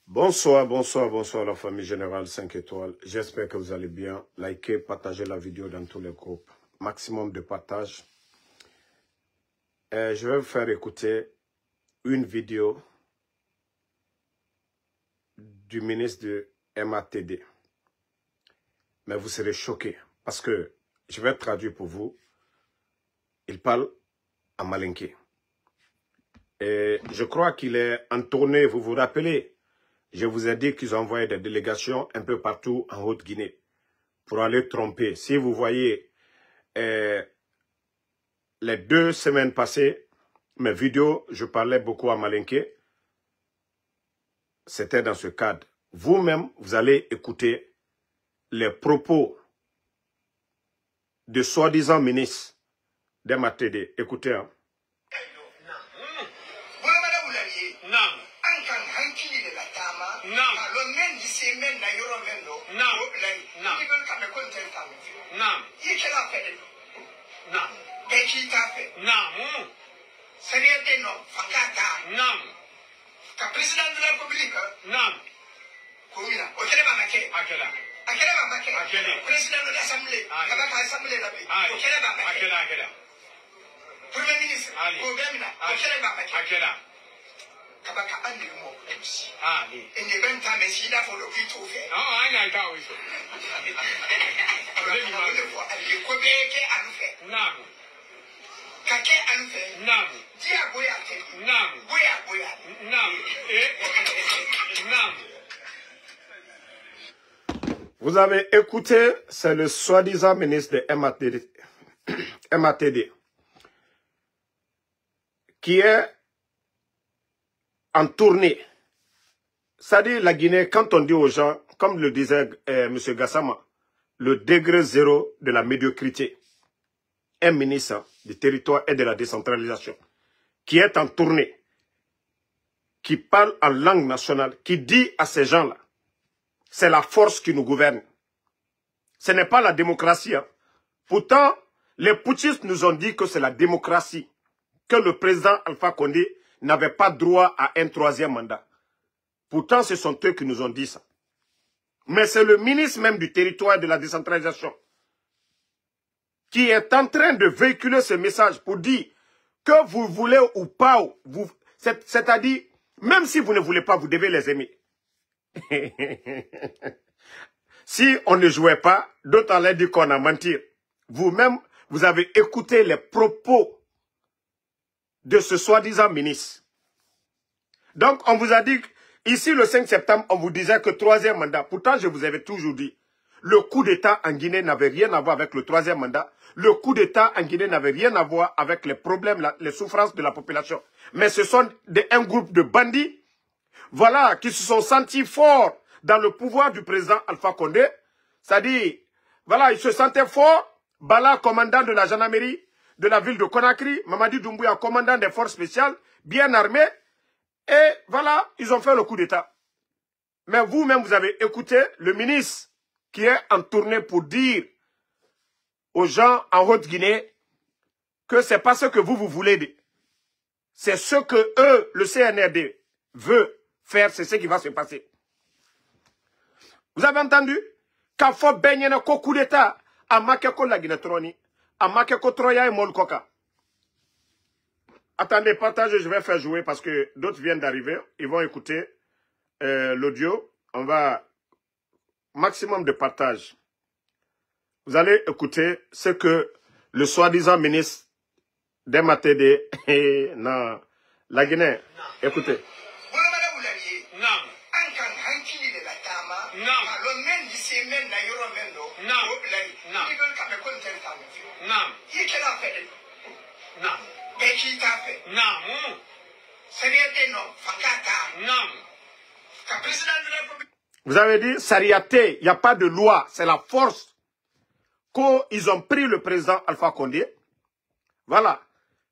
Bonsoir, bonsoir, bonsoir la famille Générale 5 étoiles. J'espère que vous allez bien. Likez, partagez la vidéo dans tous les groupes. Maximum de partage. Je vais vous faire écouter une vidéo du ministre de MATD. Mais vous serez choqués parce que je vais traduire pour vous. Il parle en malinké. Et je crois qu'il est en tournée, vous vous rappelez. Je vous ai dit qu'ils ont envoyé des délégations un peu partout en Haute-Guinée pour aller tromper. Si vous voyez les 2 semaines passées, mes vidéos, je parlais beaucoup à malinké. C'était dans ce cadre. Vous-même, vous allez écouter les propos de soi-disant ministre d'MATD. Écoutez. Hein. Président de la République, président de l'Assemblée, Premier ministre, Vous avez écouté, c'est le soi-disant ministre de MATD qui est en tournée. C'est-à-dire la Guinée, quand on dit aux gens, comme le disait M. Gassama, le degré zéro de la médiocrité, un ministre du territoire et de la décentralisation, qui est en tournée, qui parle en langue nationale, qui dit à ces gens-là, c'est la force qui nous gouverne. Ce n'est pas la démocratie. Hein. Pourtant, les putschistes nous ont dit que c'est la démocratie, que le président Alpha Condé n'avait pas droit à un 3e mandat. Pourtant, ce sont eux qui nous ont dit ça. Mais c'est le ministre même du territoire et de la décentralisation qui est en train de véhiculer ce message pour dire que vous voulez ou pas, c'est-à-dire, même si vous ne voulez pas, vous devez les aimer. Si on ne jouait pas, d'autres allaient dire qu'on a menti. Vous-même, vous avez écouté les propos de ce soi-disant ministre. Donc, on vous a dit, ici le 5 septembre, on vous disait que 3e mandat. Pourtant, je vous avais toujours dit, le coup d'État en Guinée n'avait rien à voir avec le 3e mandat. Le coup d'État en Guinée n'avait rien à voir avec les problèmes, les souffrances de la population. Mais ce sont un groupe de bandits, voilà, qui se sont sentis forts dans le pouvoir du président Alpha Condé. C'est-à-dire, voilà, ils se sentaient forts. Bala, commandant de la gendarmerie de la ville de Conakry, Mamadi Doumbouya, commandant des forces spéciales, bien armés. Et voilà, ils ont fait le coup d'État. Mais vous-même, vous avez écouté le ministre qui est en tournée pour dire aux gens en Haute-Guinée que c'est pas ce que vous voulez. C'est ce que eux, le CNRD, veut faire, c'est ce qui va se passer. Vous avez entendu? Quand faut baigner un coup d'État, à Makeko la Guinée-Troni, à Makeko Troya et Molkoka. Attendez, partagez, je vais faire jouer parce que d'autres viennent d'arriver. Ils vont écouter l'audio. On va... Maximum de partage. Vous allez écouter ce que le soi-disant ministre d'MATD non, la Guinée. Écoutez. Vous avez dit, Sariaté, il n'y a pas de loi, c'est la force qu'ils ont pris le président Alpha Condé. Voilà.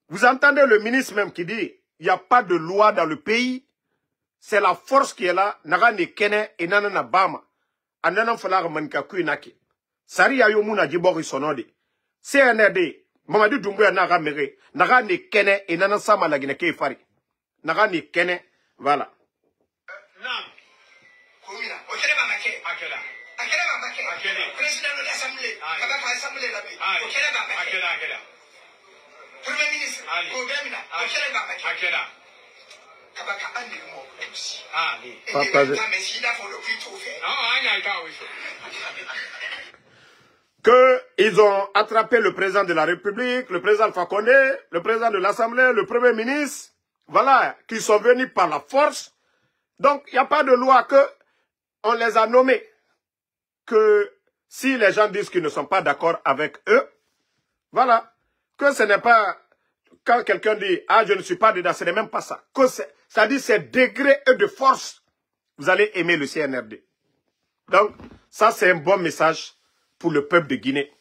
Vous entendez le ministre même qui dit, il n'y a pas de loi dans le pays, c'est la force qui est là, naga ne kene et nanana bama, anana falara manka kuinaki. Sari ayomuna jibori sonode. CNRD, Mamadi Doumbouya naga mere, naga ne kene et nanana sama la gine ke fari. Naga ne kene, voilà. Président de l'Assemblée. Premier ministre. Qu'ils ont attrapé le président de la République, le président Alpha Condé, le président de l'Assemblée, le Premier ministre, voilà, qui sont venus par la force. Donc, il n'y a pas de loi que on les a nommés. Que si les gens disent qu'ils ne sont pas d'accord avec eux, voilà, que ce n'est pas, quand quelqu'un dit, ah, je ne suis pas dedans, ce n'est même pas ça. Que ça dit, c'est degré de force, vous allez aimer le CNRD. Donc, ça, c'est un bon message pour le peuple de Guinée.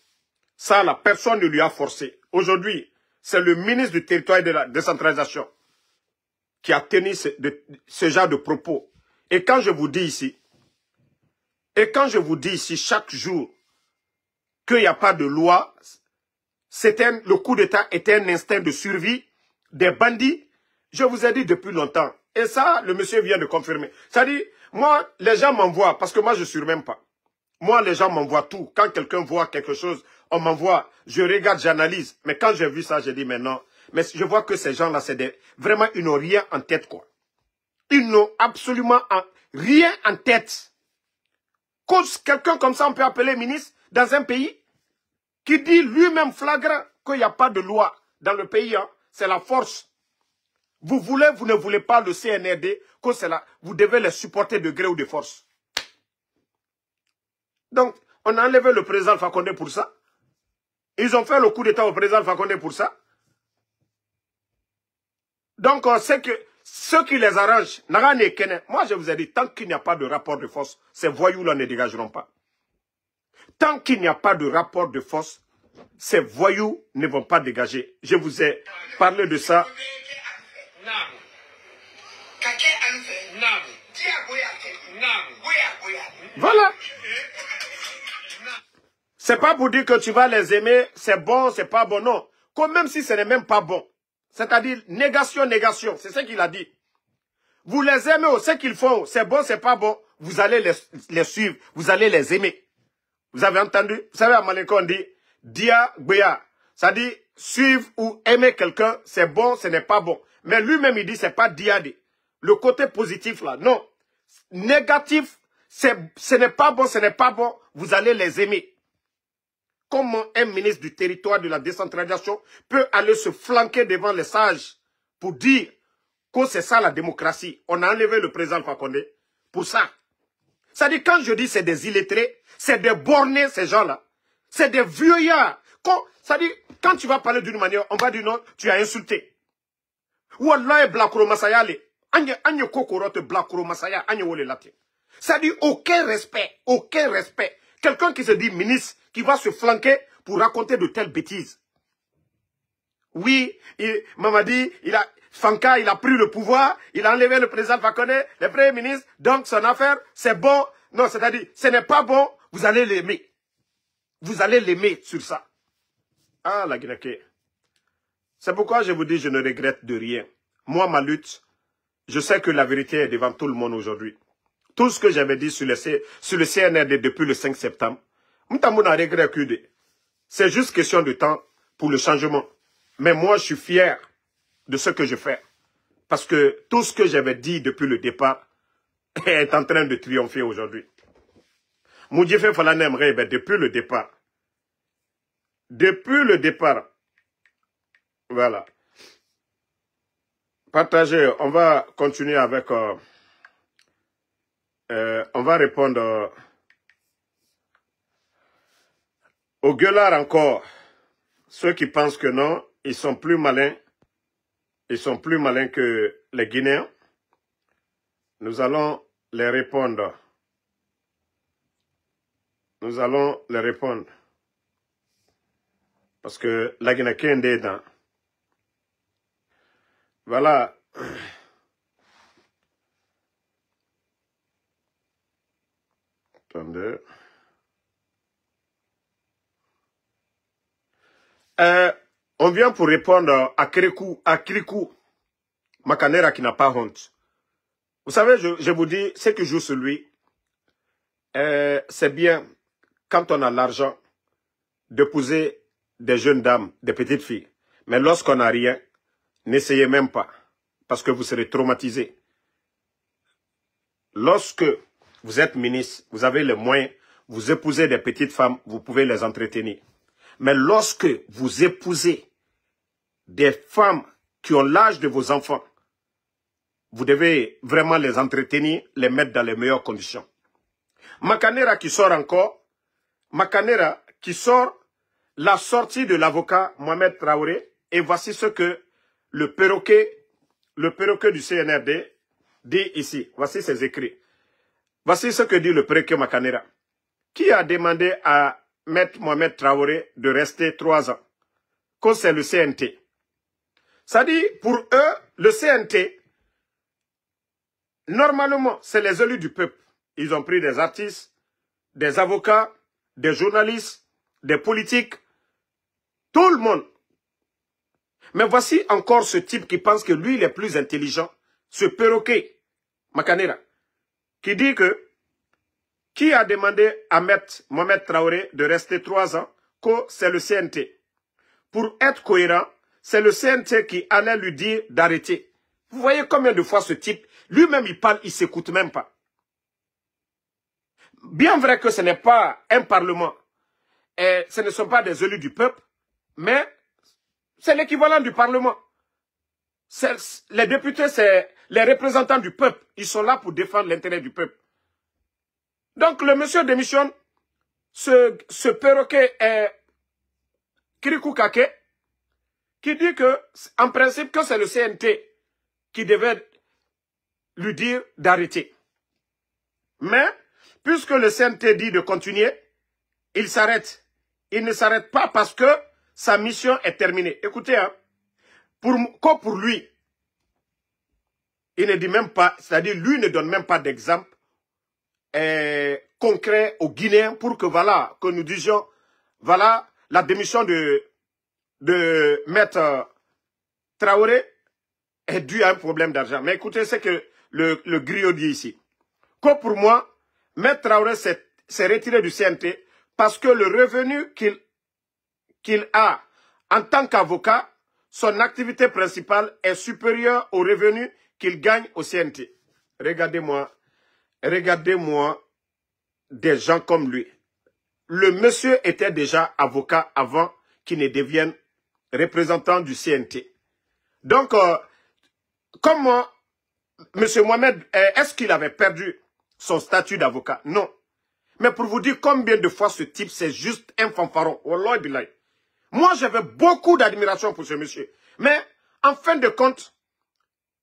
Ça, la personne ne lui a forcé. Aujourd'hui, c'est le ministre du territoire et de la décentralisation qui a tenu ce genre de propos. Et quand je vous dis ici, chaque jour, qu'il n'y a pas de loi, le coup d'État était un instinct de survie des bandits. Je vous ai dit depuis longtemps. Et ça, le monsieur vient de confirmer. C'est-à-dire, moi, les gens m'envoient, parce que moi, je ne suis même pas. Moi, les gens m'envoient tout. Quand quelqu'un voit quelque chose, on m'envoie. Je regarde, j'analyse. Mais quand j'ai vu ça, j'ai dit, mais non. Mais je vois que ces gens-là, vraiment, ils n'ont rien en tête, quoi. Ils n'ont absolument rien en tête. Quelqu'un comme ça, on peut appeler ministre dans un pays qui dit lui-même flagrant qu'il n'y a pas de loi dans le pays. Hein. C'est la force. Vous voulez, vous ne voulez pas le CNRD, que c'est là. Vous devez les supporter de gré ou de force. Donc, on a enlevé le président Alpha Condé pour ça. Ils ont fait le coup d'État au président Alpha Condé pour ça. Donc, c'est que ceux qui les arrangent, moi je vous ai dit, tant qu'il n'y a pas de rapport de force, ces voyous-là ne dégageront pas. Tant qu'il n'y a pas de rapport de force, ces voyous ne vont pas dégager. Je vous ai parlé de ça. Voilà. C'est pas pour dire que tu vas les aimer, c'est bon, c'est pas bon, non. Comme même si ce n'est même pas bon. C'est-à-dire, négation, négation, c'est ce qu'il a dit. Vous les aimez, ce qu'ils font, c'est bon, c'est pas bon, vous allez les suivre, vous allez les aimer. Vous avez entendu? Vous savez, à Maléko, on dit, dia, béa. Ça dit, suivre ou aimer quelqu'un, c'est bon, ce n'est pas bon. Mais lui-même, il dit, c'est pas diadé. Le côté positif, là, non. Négatif, ce n'est pas bon, ce n'est pas bon, vous allez les aimer. Comment un ministre du territoire de la décentralisation peut aller se flanquer devant les sages pour dire que c'est ça la démocratie? On a enlevé le président Alpha Condé pour ça. C'est-à-dire, quand je dis c'est des illettrés, c'est des bornés, ces gens-là. C'est des vieillards. C'est-à-dire, quand tu vas parler d'une manière, on va dire non, tu as insulté. Wallah, Blakro Masaya, Anye Kokorote Blakro Masaya, Anye Wole Latin. C'est-à-dire, aucun respect, aucun respect. Quelqu'un qui se dit ministre, qui va se flanquer pour raconter de telles bêtises. Oui, Mamadi, Fanka, il a pris le pouvoir, il a enlevé le président Alpha Condé, le premier ministre, donc son affaire, c'est bon. Non, c'est-à-dire, ce n'est pas bon, vous allez l'aimer. Vous allez l'aimer sur ça. Ah, la Guinée. C'est pourquoi je vous dis, je ne regrette de rien. Moi, ma lutte, je sais que la vérité est devant tout le monde aujourd'hui. Tout ce que j'avais dit sur le CNRD depuis le 5 septembre, c'est juste question de temps pour le changement. Mais moi, je suis fier de ce que je fais. Parce que tout ce que j'avais dit depuis le départ est en train de triompher aujourd'hui. Moudjifé Falanem Rebe, depuis le départ. Depuis le départ. Voilà. Partagez. On va continuer avec... on va répondre... aux gueulards encore. Ceux qui pensent que non, ils sont plus malins. Ils sont plus malins que les Guinéens. Nous allons les répondre. Nous allons les répondre. Parce que la Guinée est dedans. Voilà. Attendez. On vient pour répondre à Krikou, Makanera qui n'a pas honte. Vous savez, je vous dis, ce que joue celui, c'est bien, quand on a l'argent, d'épouser des jeunes dames, des petites filles. Mais lorsqu'on n'a rien, n'essayez même pas, parce que vous serez traumatisé. Lorsque vous êtes ministre, vous avez les moyens, vous épousez des petites femmes, vous pouvez les entretenir. Mais lorsque vous épousez des femmes qui ont l'âge de vos enfants, vous devez vraiment les entretenir, les mettre dans les meilleures conditions. Makanera qui sort encore, Makanera qui sort la sortie de l'avocat Mohamed Traoré, et voici ce que le perroquet du CNRD dit ici. Voici ses écrits. Voici ce que dit le perroquet Makanera, qui a demandé à Maître Mohamed Traoré de rester 3 ans, que c'est le CNT. Ça dit, pour eux, le CNT, normalement, c'est les élus du peuple. Ils ont pris des artistes, des avocats, des journalistes, des politiques, tout le monde. Mais voici encore ce type qui pense que lui, il est plus intelligent, ce perroquet, Makanera, qui dit que, qui a demandé à Maître Mohamed Traoré de rester 3 ans, que c'est le CNT. Pour être cohérent, c'est le CNT qui allait lui dire d'arrêter. Vous voyez combien de fois ce type, lui-même il parle, il ne s'écoute même pas. Bien vrai que ce n'est pas un parlement, et ce ne sont pas des élus du peuple, mais c'est l'équivalent du parlement. Les députés, c'est les représentants du peuple. Ils sont là pour défendre l'intérêt du peuple. Donc le monsieur démissionne, ce perroquet est Kirikou Kake, qui dit que, en principe, que c'est le CNT qui devait lui dire d'arrêter. Mais, puisque le CNT dit de continuer, il s'arrête. Il ne s'arrête pas parce que sa mission est terminée. Écoutez, hein, pour lui, il ne dit même pas, c'est-à-dire lui ne donne même pas d'exemple concret aux Guinéens pour que, voilà, que nous disions, voilà, la démission de Maître Traoré est due à un problème d'argent. Mais écoutez ce que le griot dit ici. Que pour moi, Maître Traoré s'est retiré du CNT parce que le revenu qu'il a en tant qu'avocat, son activité principale est supérieure au revenu qu'il gagne au CNT. Regardez-moi des gens comme lui. Le monsieur était déjà avocat avant qu'il ne devienne représentant du CNT. Donc, comment M. Mohamed, est-ce qu'il avait perdu son statut d'avocat? Non. Mais pour vous dire combien de fois ce type, c'est juste un fanfaron. Wallah billahi. Moi, j'avais beaucoup d'admiration pour ce monsieur. Mais, en fin de compte,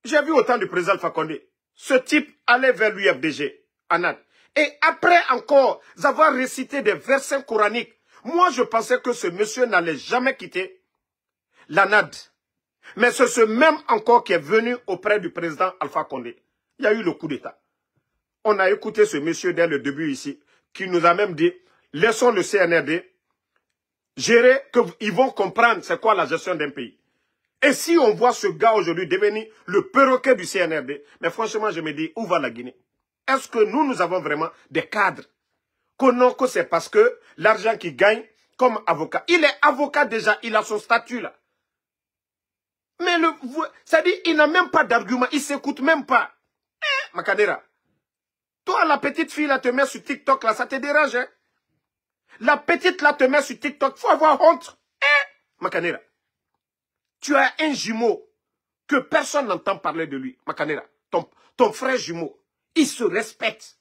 j'ai vu autant de président Alpha Condé. Ce type allait vers l'UFDG, Anad. Et après encore avoir récité des versets coraniques, moi, je pensais que ce monsieur n'allait jamais quitter l'Anad. Mais c'est ce même encore qui est venu auprès du président Alpha Condé. Il y a eu le coup d'État. On a écouté ce monsieur dès le début ici, qui nous a même dit, laissons le CNRD gérer, qu'ils vont comprendre c'est quoi la gestion d'un pays. Et si on voit ce gars aujourd'hui devenir le perroquet du CNRD, mais franchement, je me dis, où va la Guinée? Est-ce que nous avons vraiment des cadres? Que non, que c'est parce que l'argent qu'il gagne comme avocat. Il est avocat déjà, il a son statut là. Mais ça dit, il n'a même pas d'argument, il ne s'écoute même pas. Makanera, toi, la petite fille là te met sur TikTok là, ça te dérange, hein? La petite là te met sur TikTok, faut avoir honte. Makanera, tu as un jumeau que personne n'entend parler de lui. Makanera, ton frère jumeau, il se respecte.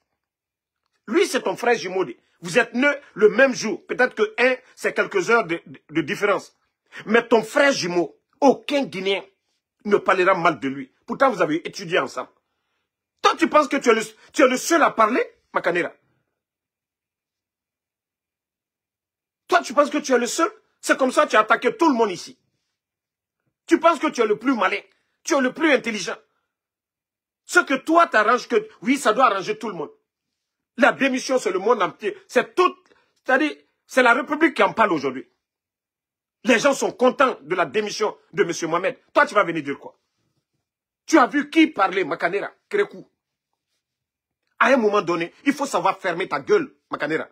Lui, c'est ton frère jumeau. Vous êtes nés le même jour. Peut-être que c'est quelques heures de différence. Mais ton frère jumeau, aucun Guinéen ne parlera mal de lui. Pourtant, vous avez étudié ensemble. Toi, tu penses que tu es le seul à parler, Makanera? Toi, tu penses que tu es le seul? C'est comme ça que tu as attaqué tout le monde ici. Tu penses que tu es le plus malin. Tu es le plus intelligent. Ce que toi t'arranges, que oui, ça doit arranger tout le monde. La démission, c'est le monde entier. C'est tout. C'est-à-dire, c'est la République qui en parle aujourd'hui. Les gens sont contents de la démission de M. Mohamed. Toi, tu vas venir dire quoi? Tu as vu qui parlait, Makanera, Kérékou? À un moment donné, il faut savoir fermer ta gueule, Makanera.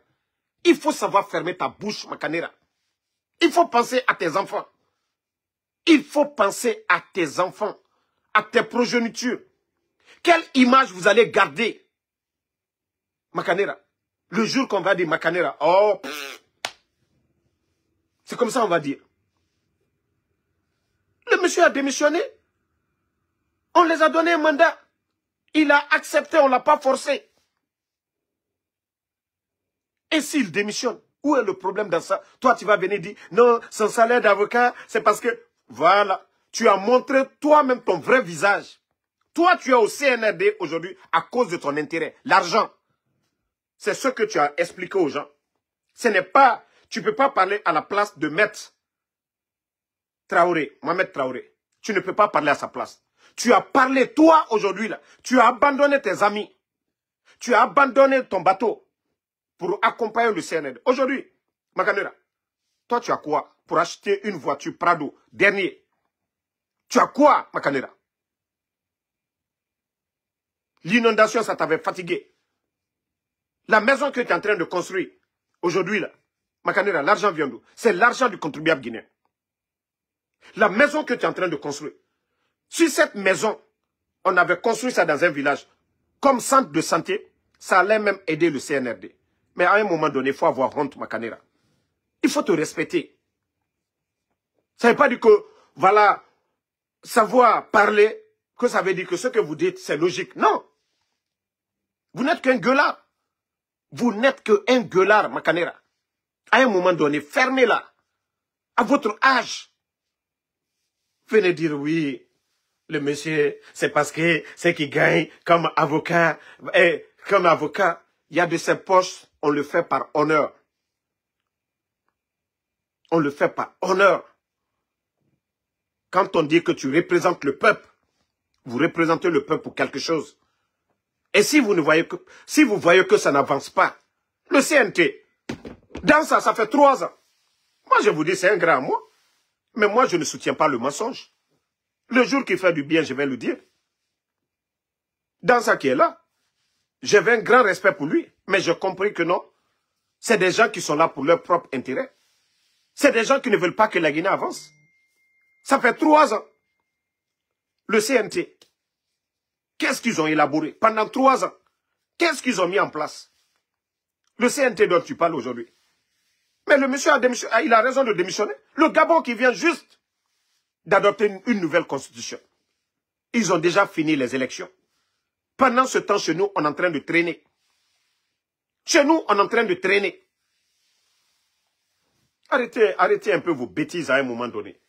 Il faut savoir fermer ta bouche, Makanera. Il faut penser à tes enfants. Il faut penser à tes enfants, à tes progénitures. Quelle image vous allez garder, Makanera? Le jour qu'on va dire Makanera, oh, c'est comme ça on va dire. Le monsieur a démissionné. On les a donné un mandat. Il a accepté, on ne l'a pas forcé. Et s'il démissionne, où est le problème dans ça? Toi, tu vas venir dire, non, son salaire d'avocat, c'est parce que, voilà, tu as montré toi-même ton vrai visage. Toi, tu es au CNRD aujourd'hui à cause de ton intérêt, l'argent. C'est ce que tu as expliqué aux gens. Ce n'est pas, tu ne peux pas parler à la place de Maître Traoré, Mohamed Traoré. Tu ne peux pas parler à sa place. Tu as parlé, toi, aujourd'hui, là. Tu as abandonné tes amis. Tu as abandonné ton bateau pour accompagner le CNRD. Aujourd'hui, Makanera, toi, tu as quoi pour acheter une voiture Prado, dernier? Tu as quoi, Makanera? L'inondation, ça t'avait fatigué. La maison que tu es en train de construire, aujourd'hui, là, Makanera, l'argent vient d'où? C'est l'argent du contribuable guinéen. La maison que tu es en train de construire. Si cette maison, on avait construit ça dans un village, comme centre de santé, ça allait même aider le CNRD. Mais à un moment donné, il faut avoir honte, Makanera. Il faut te respecter. Ça ne veut pas dire que, voilà, savoir parler, que ça veut dire que ce que vous dites, c'est logique. Non. Vous n'êtes qu'un gueulard. Vous n'êtes qu'un gueulard, Makanera. À un moment donné, fermez-la. À votre âge. Venez dire oui. Le monsieur, c'est parce que c'est qu'il gagne comme avocat. Et comme avocat, il y a de ces postes, on le fait par honneur. On le fait par honneur. Quand on dit que tu représentes le peuple, vous représentez le peuple pour quelque chose. Et si vous voyez que ça n'avance pas, le CNT, dans ça, ça fait 3 ans. Moi, je vous dis, c'est un grand mot. Mais moi, je ne soutiens pas le mensonge. Le jour qu'il fait du bien, je vais le dire. Dans ça qui est là, j'avais un grand respect pour lui, mais j'ai compris que non. C'est des gens qui sont là pour leur propre intérêt. C'est des gens qui ne veulent pas que la Guinée avance. Ça fait 3 ans. Le CNT, qu'est-ce qu'ils ont élaboré pendant 3 ans? Qu'est-ce qu'ils ont mis en place? Le CNT dont tu parles aujourd'hui. Mais le monsieur a démissionné, il a raison de démissionner. Le Gabon qui vient juste d'adopter une nouvelle constitution. Ils ont déjà fini les élections. Pendant ce temps, chez nous, on est en train de traîner. Chez nous, on est en train de traîner. Arrêtez un peu vos bêtises à un moment donné.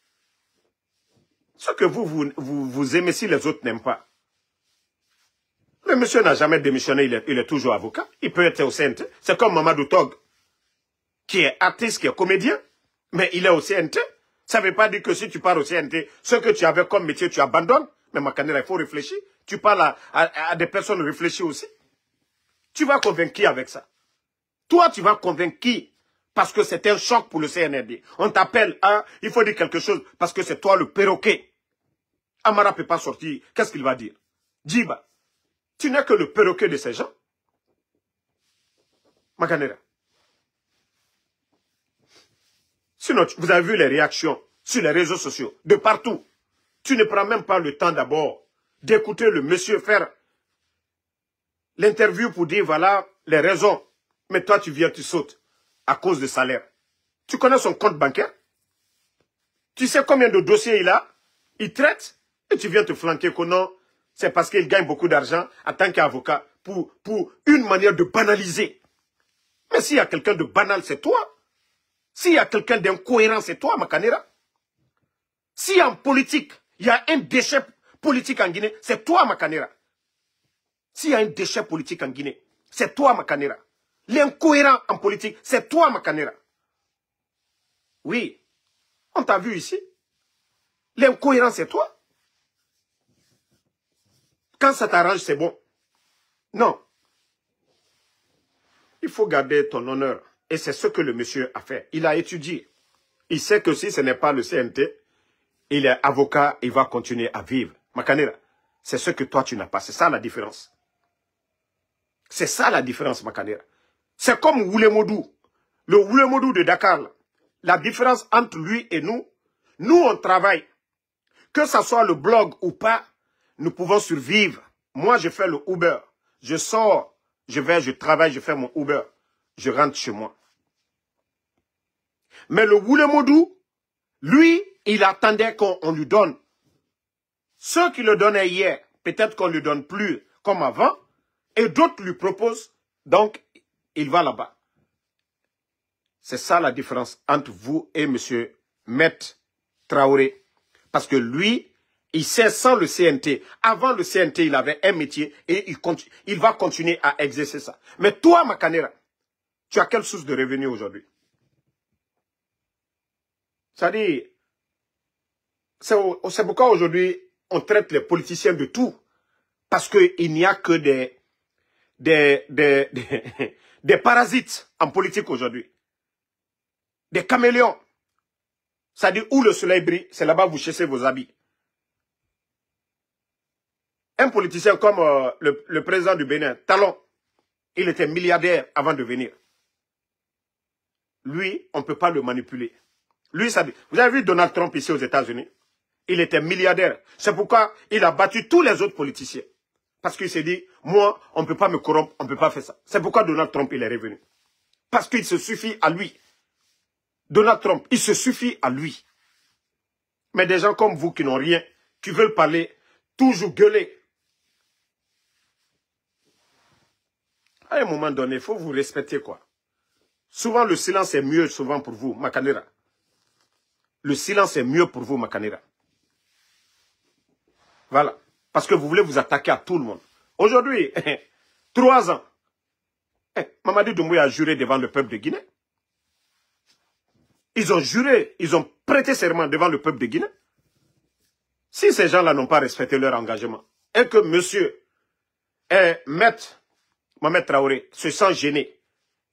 Ce que vous aimez si les autres n'aiment pas. Le monsieur n'a jamais démissionné, il est toujours avocat. Il peut être au CNT. C'est comme Mamadou Tog, qui est artiste, qui est comédien, mais il est au CNT. Ça ne veut pas dire que si tu pars au CNT, ce que tu avais comme métier, tu abandonnes. Mais Makanera, il faut réfléchir. Tu parles à des personnes réfléchies aussi. Tu vas convaincre qui avec ça? Toi, tu vas convaincre qui? Parce que c'est un choc pour le CNRD. On t'appelle, hein, il faut dire quelque chose, parce que c'est toi le perroquet. Amara ne peut pas sortir. Qu'est-ce qu'il va dire? Djiba, tu n'es que le perroquet de ces gens. Makanera. Sinon, vous avez vu les réactions sur les réseaux sociaux, de partout. Tu ne prends même pas le temps d'abord d'écouter le monsieur faire l'interview pour dire voilà les raisons. Mais toi, tu viens, tu sautes à cause de salaire. Tu connais son compte bancaire? Tu sais combien de dossiers il a? Il traite et tu viens te flanquer que non, c'est parce qu'il gagne beaucoup d'argent en tant qu'avocat pour une manière de banaliser. Mais s'il y a quelqu'un de banal, c'est toi. S'il y a quelqu'un d'incohérent, c'est toi, Makanera. Si en politique, il y a un déchet politique en Guinée, c'est toi, Makanera. S'il y a un déchet politique en Guinée, c'est toi, Makanera. L'incohérent en politique, c'est toi, Makanera. Oui, on t'a vu ici. L'incohérent, c'est toi. Quand ça t'arrange, c'est bon. Non. Il faut garder ton honneur. Et c'est ce que le monsieur a fait. Il a étudié. Il sait que si ce n'est pas le CNT, il est avocat, il va continuer à vivre. Makanera, c'est ce que toi tu n'as pas. C'est ça la différence. C'est ça la différence, Makanera. C'est comme Woulemodou. Le Woulemodou de Dakar. Là. La différence entre lui et nous, on travaille. Que ce soit le blog ou pas, nous pouvons survivre. Moi, je fais le Uber. Je sors, je travaille, je fais mon Uber. Je rentre chez moi. Mais le Woulemodou, lui, il attendait qu'on lui donne. Ceux qui le donnaient hier, peut-être qu'on ne lui donne plus comme avant, et d'autres lui proposent, donc il va là-bas. C'est ça la différence entre vous et M. Maître Traoré. Parce que lui, il sait sans le CNT. Avant le CNT, il avait un métier et il va continuer à exercer ça. Mais toi, Makanera, tu as quelle source de revenus aujourd'hui? C'est-à-dire, c'est pourquoi aujourd'hui, on traite les politiciens de tout. Parce qu'il n'y a que des parasites en politique aujourd'hui. Des caméléons. C'est-à-dire, où le soleil brille, c'est là-bas que vous chassez vos habits. Un politicien comme le président du Bénin, Talon, il était milliardaire avant de venir. Lui, on ne peut pas le manipuler. Lui, ça dit, vous avez vu Donald Trump ici aux États-Unis? Il était milliardaire. C'est pourquoi il a battu tous les autres politiciens. Parce qu'il s'est dit, moi, on ne peut pas me corrompre, on ne peut pas faire ça. C'est pourquoi Donald Trump, il est revenu. Parce qu'il se suffit à lui. Donald Trump, il se suffit à lui. Mais des gens comme vous qui n'ont rien, qui veulent parler, toujours gueuler. À un moment donné, il faut vous respecter, quoi. Souvent, le silence est mieux, souvent, pour vous, Makanera. Le silence est mieux pour vous, Makanera. Voilà. Parce que vous voulez vous attaquer à tout le monde. Aujourd'hui, 3 ans, Mamadi Doumbouya a juré devant le peuple de Guinée. Ils ont juré, ils ont prêté serment devant le peuple de Guinée. Si ces gens-là n'ont pas respecté leur engagement, et que monsieur Maître Mohamed Traoré se sent gêné,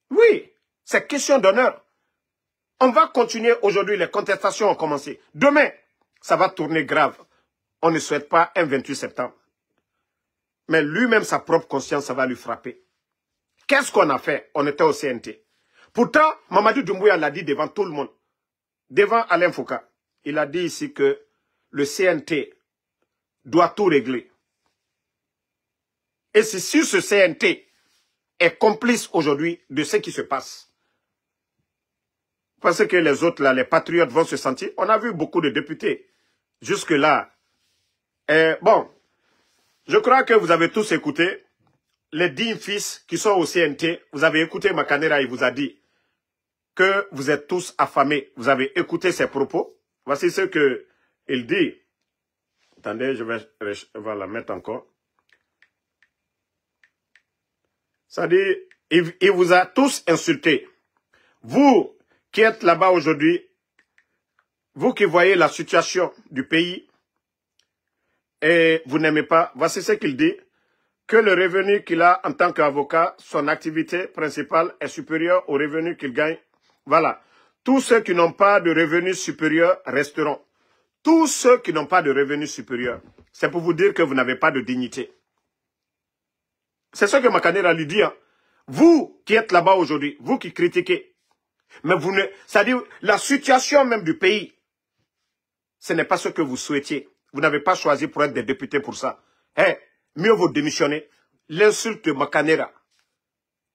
oui, c'est question d'honneur. On va continuer aujourd'hui, les contestations ont commencé. Demain, ça va tourner grave. On ne souhaite pas un 28 septembre. Mais lui-même, sa propre conscience, ça va lui frapper. Qu'est-ce qu'on a fait? On était au CNT. Pourtant, Mamadou Doumbouya l'a dit devant tout le monde. Devant Alain Foucault. Il a dit ici que le CNT doit tout régler. Et c'est si ce CNT est complice aujourd'hui de ce qui se passe. Parce que les autres, là, les patriotes vont se sentir. On a vu beaucoup de députés jusque-là. Bon, je crois que vous avez tous écouté les dignes fils qui sont au CNT. Vous avez écouté Makanera, il vous a dit que vous êtes tous affamés. Vous avez écouté ses propos. Voici ce qu'il dit. Attendez, je vais la mettre encore. Ça dit, il vous a tous insulté. Vous qui êtes là-bas aujourd'hui, vous qui voyez la situation du pays et vous n'aimez pas, voici ce qu'il dit, que le revenu qu'il a en tant qu'avocat, son activité principale est supérieure au revenu qu'il gagne. Voilà. Tous ceux qui n'ont pas de revenus supérieurs resteront. Tous ceux qui n'ont pas de revenus supérieurs. C'est pour vous dire que vous n'avez pas de dignité. C'est ce que Makanera lui dit. Hein. Vous qui êtes là-bas aujourd'hui, vous qui critiquez, mais vous ne... C'est-à-dire, la situation même du pays, ce n'est pas ce que vous souhaitiez. Vous n'avez pas choisi pour être des députés pour ça. Mieux vaut démissionner. L'insulte de Makanera,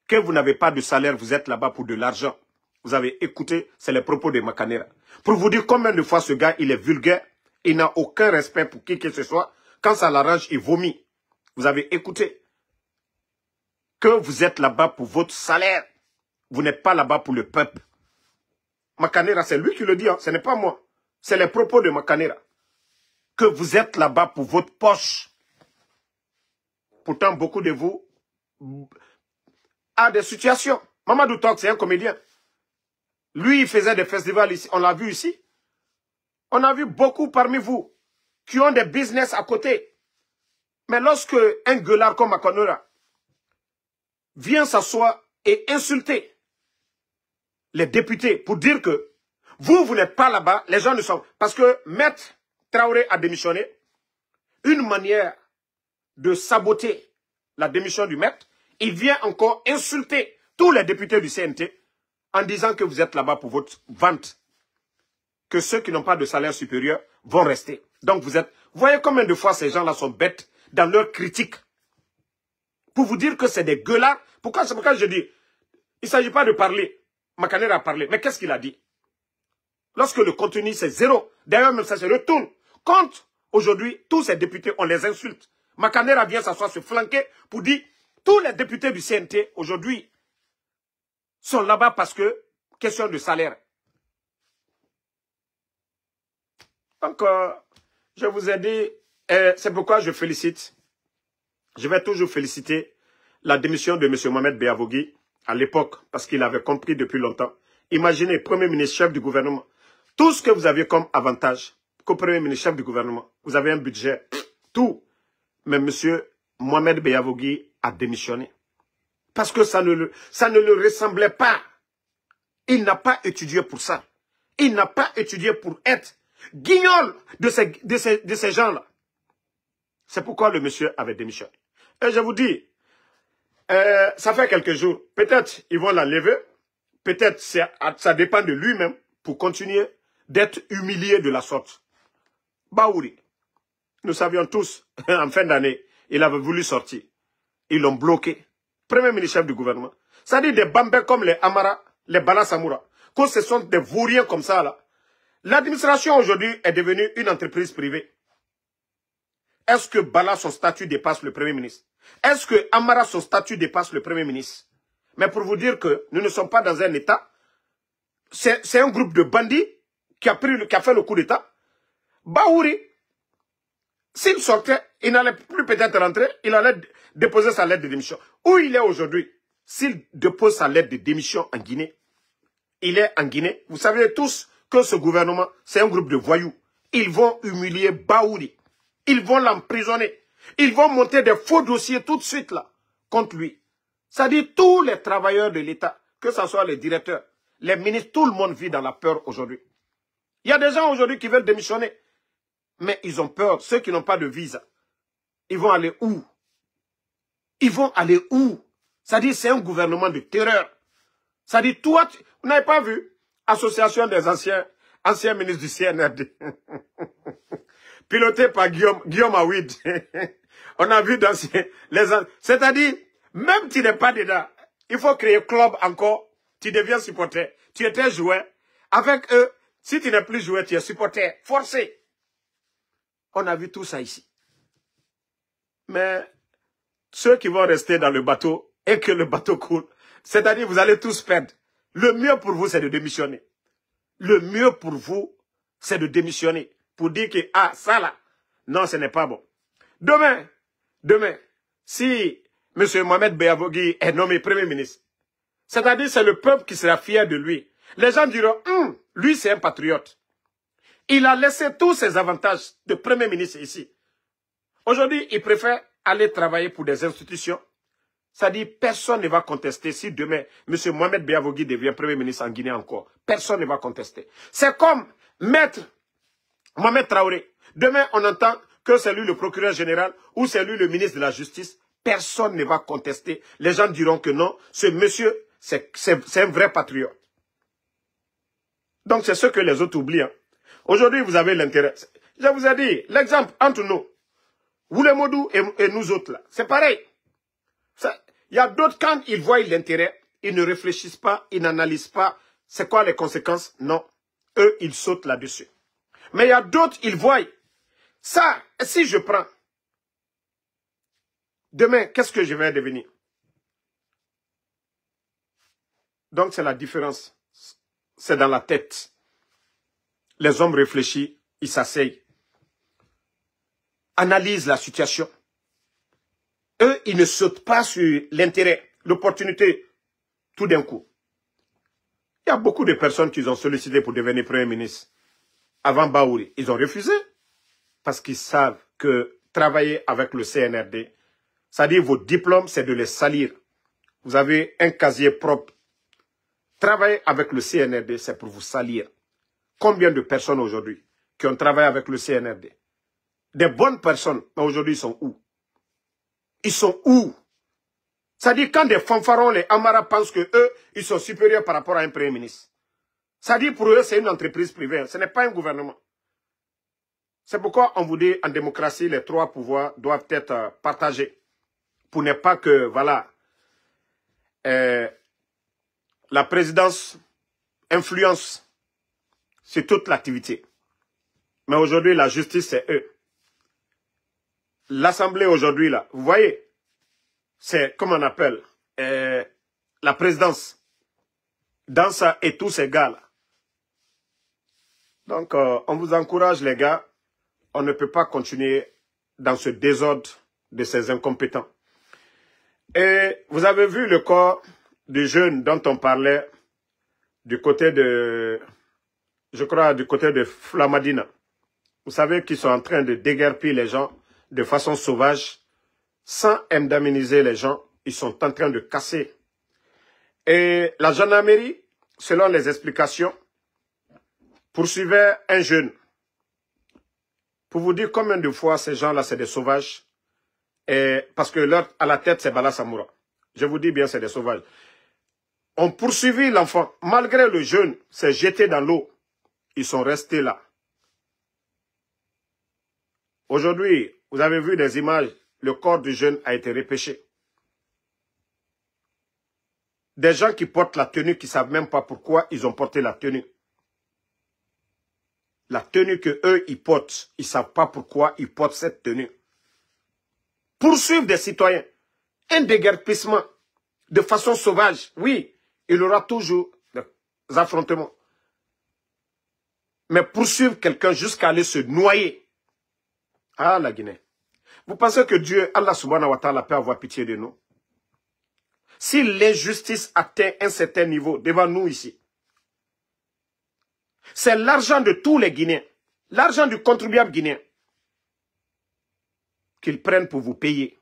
que vous n'avez pas de salaire, vous êtes là-bas pour de l'argent. Vous avez écouté, c'est les propos de Makanera. Pour vous dire combien de fois ce gars, il est vulgaire, il n'a aucun respect pour qui que ce soit. Quand ça l'arrange, il vomit. Vous avez écouté que vous êtes là-bas pour votre salaire. Vous n'êtes pas là-bas pour le peuple. Makanera, c'est lui qui le dit, hein, ce n'est pas moi. C'est les propos de Makanera. Que vous êtes là-bas pour votre poche. Pourtant, beaucoup de vous a des situations. Mamadou Tok, c'est un comédien. Lui, il faisait des festivals ici. On l'a vu ici. On a vu beaucoup parmi vous qui ont des business à côté. Mais lorsque un gueulard comme Makanera vient s'asseoir et insulter les députés pour dire que vous n'êtes pas là-bas, les gens ne sont... Parce que Maître Traoré a démissionné. Une manière de saboter la démission du maître, il vient encore insulter tous les députés du CNT en disant que vous êtes là-bas pour votre vente. Que ceux qui n'ont pas de salaire supérieur vont rester. Donc vous voyez combien de fois ces gens-là sont bêtes dans leur critique. Pour vous dire que c'est des gueulards. C'est pourquoi je dis, il ne s'agit pas de parler. Makaner a parlé. Mais qu'est-ce qu'il a dit? Lorsque le contenu c'est zéro. D'ailleurs même ça se retourne contre. Aujourd'hui, tous ces députés, on les insulte. Makanera vient s'asseoir, se flanquer pour dire tous les députés du CNT aujourd'hui sont là-bas parce que question de salaire. Donc, je vous ai dit, c'est pourquoi je félicite. Je vais toujours féliciter la démission de M. Mohamed Beavogui à l'époque parce qu'il avait compris depuis longtemps. Imaginez, Premier ministre, chef du gouvernement, tout ce que vous aviez comme avantage qu'au Premier ministre, chef du gouvernement, vous avez un budget, tout. Mais M. Mohamed Beavogui a démissionné. Parce que ça ne le ressemblait pas. Il n'a pas étudié pour ça. Il n'a pas étudié pour être guignol de ces gens-là. C'est pourquoi le monsieur avait démissionné. Et je vous dis, ça fait quelques jours, peut-être ils vont l'enlever, peut-être ça dépend de lui-même pour continuer d'être humilié de la sorte. Baouri, nous savions tous, en fin d'année, il avait voulu sortir. Ils l'ont bloqué. Premier ministre chef du gouvernement. Ça dit des bambins comme les Amara, les Bala Samoura, que ce sont des vauriens comme ça là. L'administration aujourd'hui est devenue une entreprise privée. Est-ce que Bala, son statut dépasse le Premier ministre? Est-ce que Amara, son statut dépasse le Premier ministre? Mais pour vous dire que nous ne sommes pas dans un État, c'est un groupe de bandits qui a fait le coup d'État. Baouri, s'il sortait, il n'allait plus peut-être rentrer, il allait déposer sa lettre de démission. Où il est aujourd'hui? S'il dépose sa lettre de démission en Guinée, il est en Guinée. Vous savez tous que ce gouvernement, c'est un groupe de voyous. Ils vont humilier Baouri. Ils vont l'emprisonner. Ils vont monter des faux dossiers tout de suite là, contre lui. Ça dit tous les travailleurs de l'État, que ce soit les directeurs, les ministres, tout le monde vit dans la peur aujourd'hui. Il y a des gens aujourd'hui qui veulent démissionner. Mais ils ont peur. Ceux qui n'ont pas de visa, ils vont aller où? Ils vont aller où? Ça dit c'est un gouvernement de terreur. Ça dit toi, vous n'avez pas vu? Association des anciens ministres du CNRD. Piloté par Guillaume Awid. On a vu dans c'est-à-dire, même tu n'es pas dedans, il faut créer club encore, tu deviens supporter. Tu étais joueur. Avec eux, si tu n'es plus joueur, tu es supporter. Forcé. On a vu tout ça ici. Mais ceux qui vont rester dans le bateau et que le bateau coule, c'est-à-dire vous allez tous perdre. Le mieux pour vous, c'est de démissionner. Le mieux pour vous, c'est de démissionner. Pour dire que, ah, ça là, non, ce n'est pas bon. Demain, si M. Mohamed Beavogui est nommé Premier ministre, c'est-à-dire c'est le peuple qui sera fier de lui. Les gens diront, lui c'est un patriote. Il a laissé tous ses avantages de Premier ministre ici. Aujourd'hui, il préfère aller travailler pour des institutions. Ça dit, personne ne va contester si demain, M. Mohamed Beavogui devient Premier ministre en Guinée encore. Personne ne va contester. C'est comme Maître Mohamed Traoré. Demain, on entend que c'est lui le procureur général ou c'est lui le ministre de la Justice. Personne ne va contester. Les gens diront que non, ce monsieur, c'est un vrai patriote. Donc, c'est ce que les autres oublient. Hein. Aujourd'hui, vous avez l'intérêt. Je vous ai dit, l'exemple entre nous, Woulemodou et nous autres, là, c'est pareil. Il y a d'autres, quand ils voient l'intérêt, ils ne réfléchissent pas, ils n'analysent pas c'est quoi les conséquences. Non, eux, ils sautent là-dessus. Mais il y a d'autres, ils voient. Ça, si je prends, demain, qu'est-ce que je vais devenir? Donc, c'est la différence. C'est dans la tête. Les hommes réfléchissent, ils s'asseyent, analysent la situation. Eux, ils ne sautent pas sur l'intérêt, l'opportunité, tout d'un coup. Il y a beaucoup de personnes qui ont sollicité pour devenir Premier ministre. Avant Baouri, ils ont refusé. Parce qu'ils savent que travailler avec le CNRD, c'est-à-dire vos diplômes, c'est de les salir. Vous avez un casier propre. Travailler avec le CNRD, c'est pour vous salir. Combien de personnes aujourd'hui qui ont travaillé avec le CNRD? Des bonnes personnes, mais aujourd'hui, ils sont où? Ils sont où? Ça dit quand des fanfarons, les Amara pensent que eux, ils sont supérieurs par rapport à un premier ministre. Ça dit pour eux, c'est une entreprise privée, ce n'est pas un gouvernement. C'est pourquoi on vous dit, en démocratie, les trois pouvoirs doivent être partagés. Pour ne pas que, voilà, la présidence influence sur toute l'activité. Mais aujourd'hui, la justice, c'est eux. L'Assemblée aujourd'hui, là, vous voyez, c'est, comme on appelle, la présidence. Dans ça et tous ces gars-là. Donc, on vous encourage, les gars. On ne peut pas continuer dans ce désordre de ces incompétents. Et vous avez vu le corps du jeune dont on parlait du côté de, je crois, du côté de Flamadina. Vous savez qu'ils sont en train de déguerpir les gens de façon sauvage, sans indemniser les gens. Ils sont en train de casser. Et la gendarmerie, selon les explications, poursuivait un jeune. Pour vous dire combien de fois ces gens-là, c'est des sauvages. Et parce que leur, à la tête, c'est Bala Samoura. Je vous dis bien, c'est des sauvages. On poursuivit l'enfant. Malgré le jeune s'est jeté dans l'eau. Ils sont restés là. Aujourd'hui, vous avez vu des images. Le corps du jeune a été repêché. Des gens qui portent la tenue, qui ne savent même pas pourquoi ils ont porté la tenue. La tenue que eux ils portent, ils ne savent pas pourquoi ils portent cette tenue. Poursuivre des citoyens, un déguerpissement de façon sauvage, oui, il y aura toujours des affrontements. Mais poursuivre quelqu'un jusqu'à aller se noyer. Ah, la Guinée. Vous pensez que Dieu, Allah subhanahu wa ta'ala, peut avoir pitié de nous? Si l'injustice atteint un certain niveau devant nous ici, c'est l'argent de tous les Guinéens, l'argent du contribuable guinéen, qu'ils prennent pour vous payer.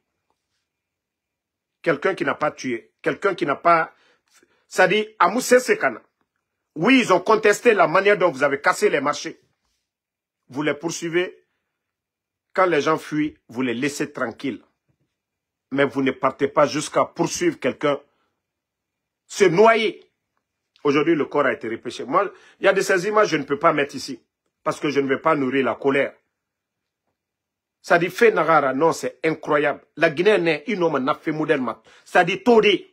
Quelqu'un qui n'a pas tué, quelqu'un qui n'a pas... Ça dit, à Moussé Sekana, oui, ils ont contesté la manière dont vous avez cassé les marchés. Vous les poursuivez. Quand les gens fuient, vous les laissez tranquilles. Mais vous ne partez pas jusqu'à poursuivre quelqu'un, se noyer. Aujourd'hui, le corps a été repêché. Moi, il y a de ces images que je ne peux pas mettre ici. Parce que je ne vais pas nourrir la colère. Ça dit, fait Nagara, non, c'est incroyable. La Guinée n'est une homme n'a fait modèle. Ça dit, Todi.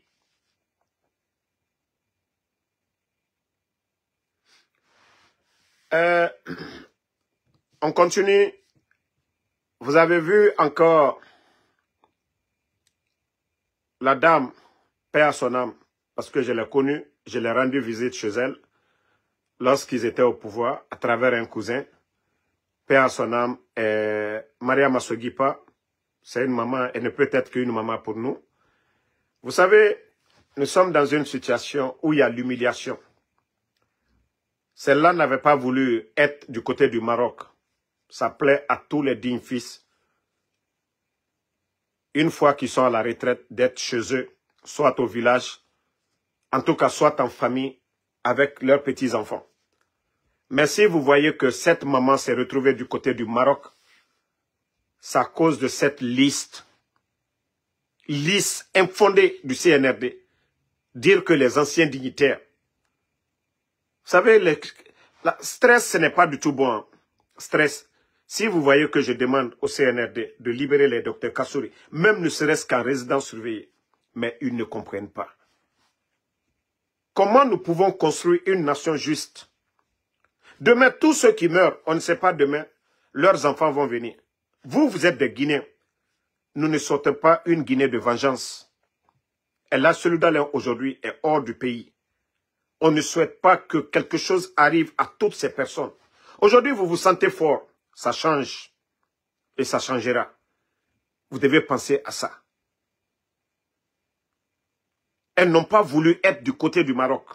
On continue. Vous avez vu encore la dame, paix à son âme, parce que je l'ai connue, je l'ai rendu visite chez elle, lorsqu'ils étaient au pouvoir, à travers un cousin, paix à son âme, et Maria Massogipa, c'est une maman, elle ne peut être qu'une maman pour nous. Vous savez, nous sommes dans une situation où il y a l'humiliation. Celle-là n'avait pas voulu être du côté du Maroc. Ça plaît à tous les dignes fils. Une fois qu'ils sont à la retraite, d'être chez eux, soit au village, en tout cas soit en famille, avec leurs petits-enfants. Mais si vous voyez que cette maman s'est retrouvée du côté du Maroc, c'est à cause de cette liste infondée du CNRD. Dire que les anciens dignitaires... Vous savez, le stress, ce n'est pas du tout bon. Hein. Stress. Si vous voyez que je demande au CNRD de libérer les docteurs Kassouri, même ne serait-ce qu'en résidence surveillée, mais ils ne comprennent pas. Comment nous pouvons construire une nation juste? Demain, tous ceux qui meurent, on ne sait pas demain, leurs enfants vont venir. Vous, vous êtes des Guinéens. Nous ne sortons pas une Guinée de vengeance. Et la solidarité aujourd'hui est hors du pays. On ne souhaite pas que quelque chose arrive à toutes ces personnes. Aujourd'hui, vous vous sentez fort. Ça change. Et ça changera. Vous devez penser à ça. Elles n'ont pas voulu être du côté du Maroc.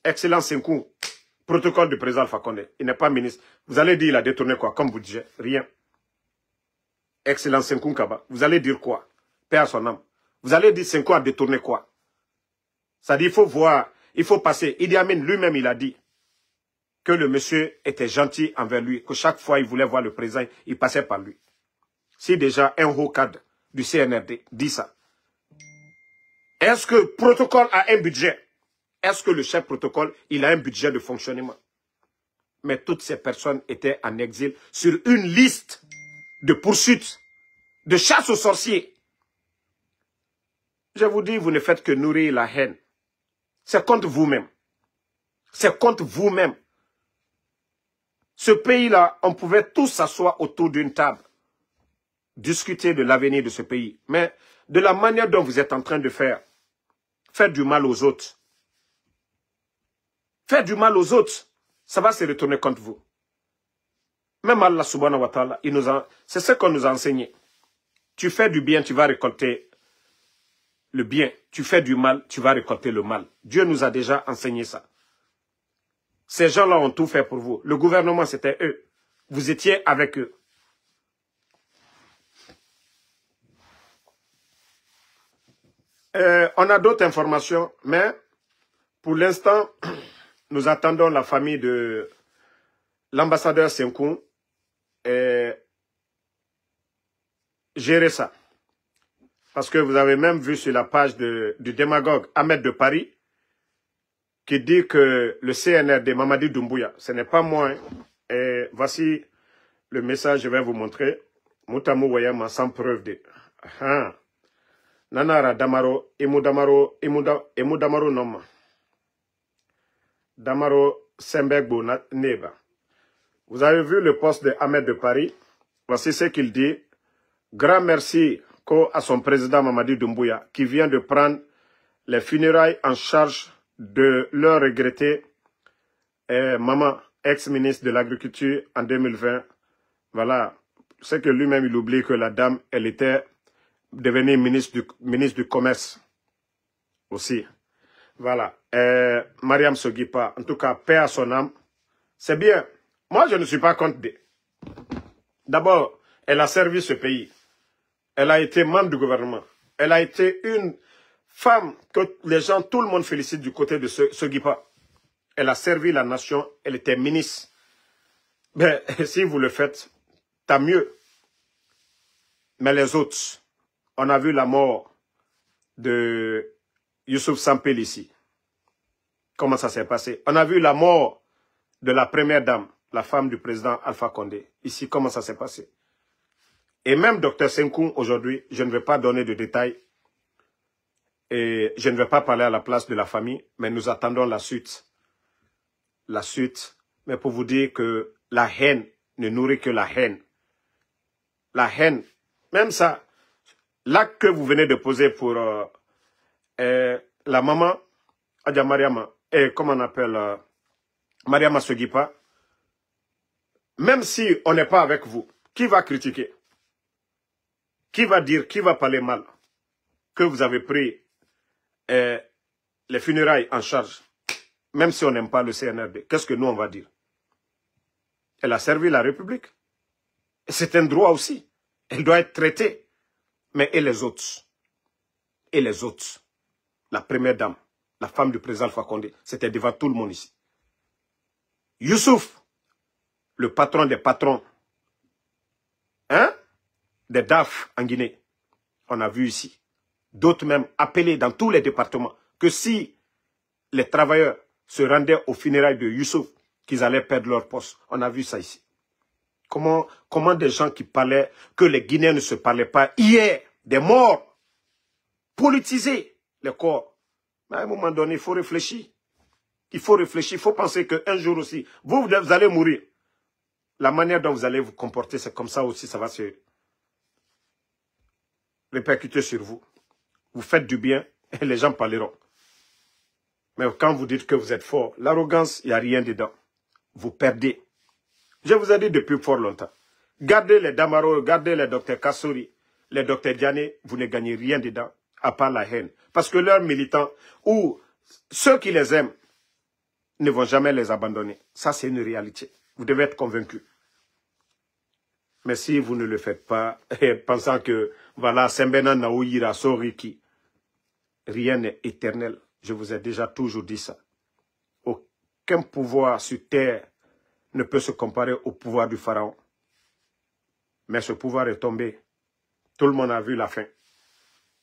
Excellent Senkou, protocole du président Alpha Condé. Il n'est pas ministre. Vous allez dire il a détourné quoi? Comme vous disiez, rien. Excellent Senkou Kaba. Vous allez dire quoi? Paix à son âme. Vous allez dire Senkou a détourné quoi? Ça dit, il faut voir, il faut passer. Idi Amin lui-même, il a dit que le monsieur était gentil envers lui, que chaque fois il voulait voir le président, il passait par lui. Si déjà un haut cadre du CNRD dit ça, Est-ce que le protocole a un budget? Est-ce que le chef protocole, il a un budget de fonctionnement? Mais toutes ces personnes étaient en exil sur une liste de poursuites, de chasse aux sorciers. Je vous dis, vous ne faites que nourrir la haine. C'est contre vous-même. C'est contre vous-même. Ce pays-là, on pouvait tous s'asseoir autour d'une table, discuter de l'avenir de ce pays. Mais de la manière dont vous êtes en train de faire du mal aux autres. Faire du mal aux autres, ça va se retourner contre vous. Même Allah subhanahu wa ta'ala, c'est ce qu'on nous a enseigné. Tu fais du bien, tu vas récolter le bien. Tu fais du mal, tu vas récolter le mal. Dieu nous a déjà enseigné ça. Ces gens-là ont tout fait pour vous. Le gouvernement, c'était eux. Vous étiez avec eux. On a d'autres informations, mais pour l'instant, nous attendons la famille de l'ambassadeur Senkou et gérer ça. Parce que vous avez même vu sur la page du démagogue Ahmed de Paris qui dit que le CNR de Mamadi Doumbouya, ce n'est pas moi. Hein. Et voici le message, je vais vous montrer. Moutamou Wayama sans preuve de... Nanara Damaro, Damaro Noma. Damaro Sembegbo Neba. Vous avez vu le poste de Ahmed de Paris. Voici ce qu'il dit. Grand merci à son président Mamadi Doumbouya qui vient de prendre les funérailles en charge de leur regretter maman, ex-ministre de l'Agriculture en 2020. Voilà. C'est que lui-même, il oublie que la dame, elle était devenue ministre du Commerce aussi. Voilà. Mariam Sogipa, en tout cas, paix à son âme. C'est bien. Moi, je ne suis pas contre. D'abord, elle a servi ce pays. Elle a été membre du gouvernement. Elle a été une femme que les gens, tout le monde félicite du côté de Sogipa. Elle a servi la nation. Elle était ministre. Mais si vous le faites, tant mieux. Mais les autres, on a vu la mort de Youssouf Sampel ici. Comment ça s'est passé? On a vu la mort de la première dame, la femme du président Alpha Condé. Ici, comment ça s'est passé? Et même Dr Senkou, aujourd'hui, je ne vais pas donner de détails. Et je ne vais pas parler à la place de la famille, mais nous attendons la suite. La suite. Mais pour vous dire que la haine ne nourrit que la haine. La haine. Même ça, l'acte que vous venez de poser pour la maman, Adja Mariama, et comment on appelle Mariama Sogipa, même si on n'est pas avec vous, qui va critiquer? Qui va dire, qui va parler mal que vous avez pris les funérailles en charge, même si on n'aime pas le CNRD? Qu'est-ce que nous on va dire? Elle a servi la République. C'est un droit aussi. Elle doit être traitée. Mais et les autres? Et les autres? La première dame, la femme du président Alpha Condé, c'était devant tout le monde ici. Youssouf, le patron des patrons, hein? Des DAF en Guinée, on a vu ici. D'autres même appelés dans tous les départements que si les travailleurs se rendaient aux funérailles de Youssouf, qu'ils allaient perdre leur poste. On a vu ça ici. Comment des gens qui parlaient que les Guinéens ne se parlaient pas hier, des morts, politiser les corps. Mais à un moment donné, il faut réfléchir. Il faut réfléchir, il faut penser qu'un jour aussi, vous allez mourir. La manière dont vous allez vous comporter, c'est comme ça aussi, ça va se répercuter sur vous. Vous faites du bien et les gens parleront. Mais quand vous dites que vous êtes fort, l'arrogance, il n'y a rien dedans. Vous perdez. Je vous ai dit depuis fort longtemps. Gardez les Damaro, gardez les docteurs Kassouri, les docteurs Diané, vous ne gagnez rien dedans, à part la haine. Parce que leurs militants, ou ceux qui les aiment, ne vont jamais les abandonner. Ça, c'est une réalité. Vous devez être convaincus. Mais si vous ne le faites pas, pensant que, voilà, Sembena Naouyira Soriki, rien n'est éternel. Je vous ai déjà toujours dit ça. Aucun pouvoir sur terre ne peut se comparer au pouvoir du pharaon. Mais ce pouvoir est tombé. Tout le monde a vu la fin.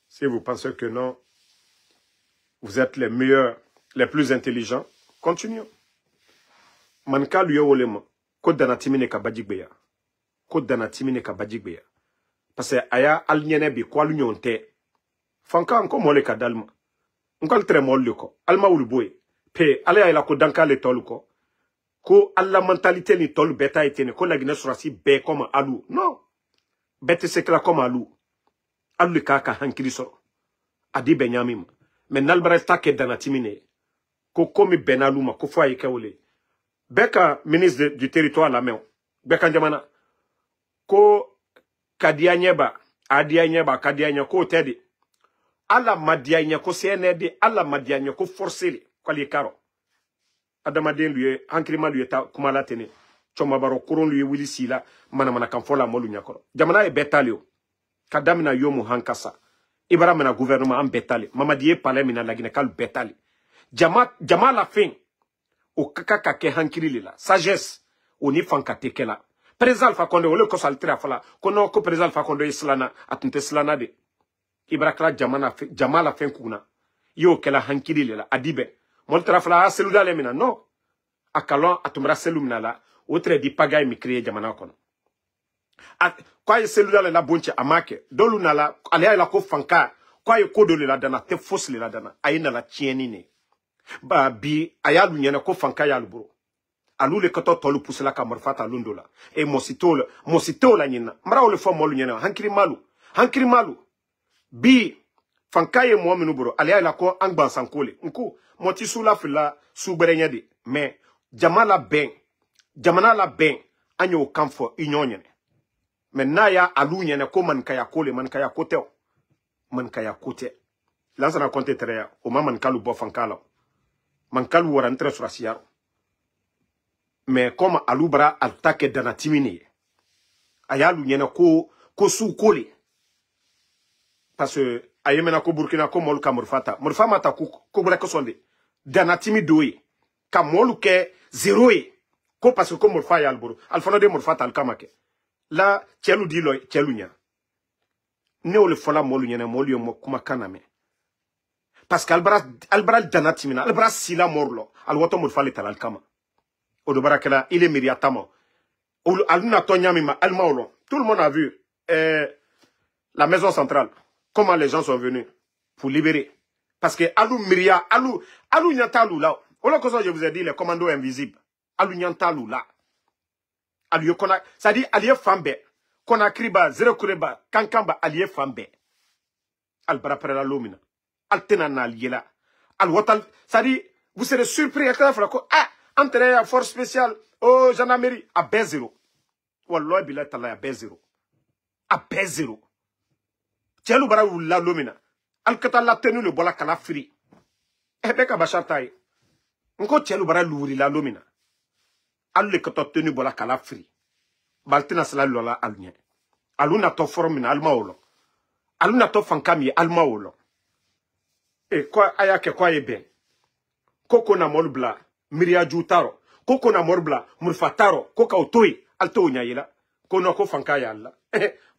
Si vous pensez que non, Vous êtes les meilleurs, les plus intelligents. Continuons. Manka lui olema. Ko danatimine ka bajigbeya. Ko danatimine ka bajigbeya. Parce que aya alnyene bi kwa lunyonte. Fanka anko mole ka dalma. Nkal tre mole ko. Alma uluboy. Pe ala ila ko danka le tolu ko. Ko alla mentalité ni tolu beta etene ko la gine surasi be comme alu. Non. Bete sekla comme alu. Alu ka hankiri soro. Adi benyamim. Mais nalbara take danatimine. Ko komi benaluma ko fwa yeke wole. Beka ministre du territoire la main. Beka njamana. Ko kadia nyeba. Adia nyeba kadia nyeba ko tedi. Ala madia nyeba ko CND. Ala madia nyeba ko forceli. Kwa li karo. Adamaden lui hankrima lui ta kumala tene. Choma baro koron lui wili sila. Mana kamfola molu nyakoro. Jamana e betalio. Kadamina yomu hankasa. Ibara mena gouvernement en betali. Mamadiye palais mina lagine kal betali. Jama la fin. O kaka ke hankiri lila. Sagesse. O ni fanka tekela. Président Alpha Condé, ole ko saltira fala. Kono ko président Alpha Condé islana. Atunte islana de. Ibara kala jama la fin kuna. Yo kela hankiri lila. Adibe. Moltra fala a selula le mina. Non. Akalon atumra selu mina la. Otre di pagay mi kriye jamana kono. Kwa ye selula le la bonche amake. Dolu na la. Alea la ko fanka. Kwa ye kodo le la dana. Te fos le la dana. Aye na la tieni ne. Ba bi ayalu nyene ko fanka yalu bro. Alu le kato tolu pusela ka morfata lundo la. E mosito la nyina. Mara ole fo molu nyene. Hankiri malu. Bi fanka ye mo menu bro. Alea la ko angban sankole. Nku moti sula fila subere nyede. Mais jamana la ben anyo kamfo union nyene. Mais naya alu nyene ko man kaya kote. Lanza na konte tereya. O man kalu bo fankala. Mankalu warantre sur asiaro. Mais comme alubra altake dana timini. Ayalu nyena ko sou kole. Parce que ayemena ko Burkina ko molu ka murfata. Murfama ta ko bra ko sonde. Dana timidoyi. Ka molu ke zeroe. Ko parce que ko murfa ya alburu. Alfano de murfata alkamake. La chelu di loy chelu nya. Ne ole fola molu nyena molu yo kuma kaname. Parce qu'albra danatimina, albra sila morlo, alwoto murfali talalkama. Odobarakela, il est miriatamo. Aluna tonyamima, almaolo. Tout le monde a vu la maison centrale. Comment les gens sont venus pour libérer. Parce que alou miria, alou nyantalou là. Voilà que je vous ai dit, les commandos invisibles. Alou nyantalou là. Alou yokona, ça dit allié fambe. Konakriba, zero kureba, kankamba, allié fambe. Albra prela lomina. Altena na liela. Al wotal, ça dit, vous serez surpris, entre la force spéciale, oh, gendarmerie, à B0. Wallah, bila tala, à B0. À B0. Tielou bara ou la lomina. Al kata la tenu le bola kala fri. Beka bachar taille. Nko tielou bara louri la lomina. Al le kata tenu bola kala fri. Baltena sala lola alnye. Aluna to formina alma olo. Aluna to fankami alma olo. E kwa ayake kwa yeben. Koko na molbla miria jutaro. Koko na molbla murfataro. Koka utoi alto nyayela. Kono ko fanka ya Allah.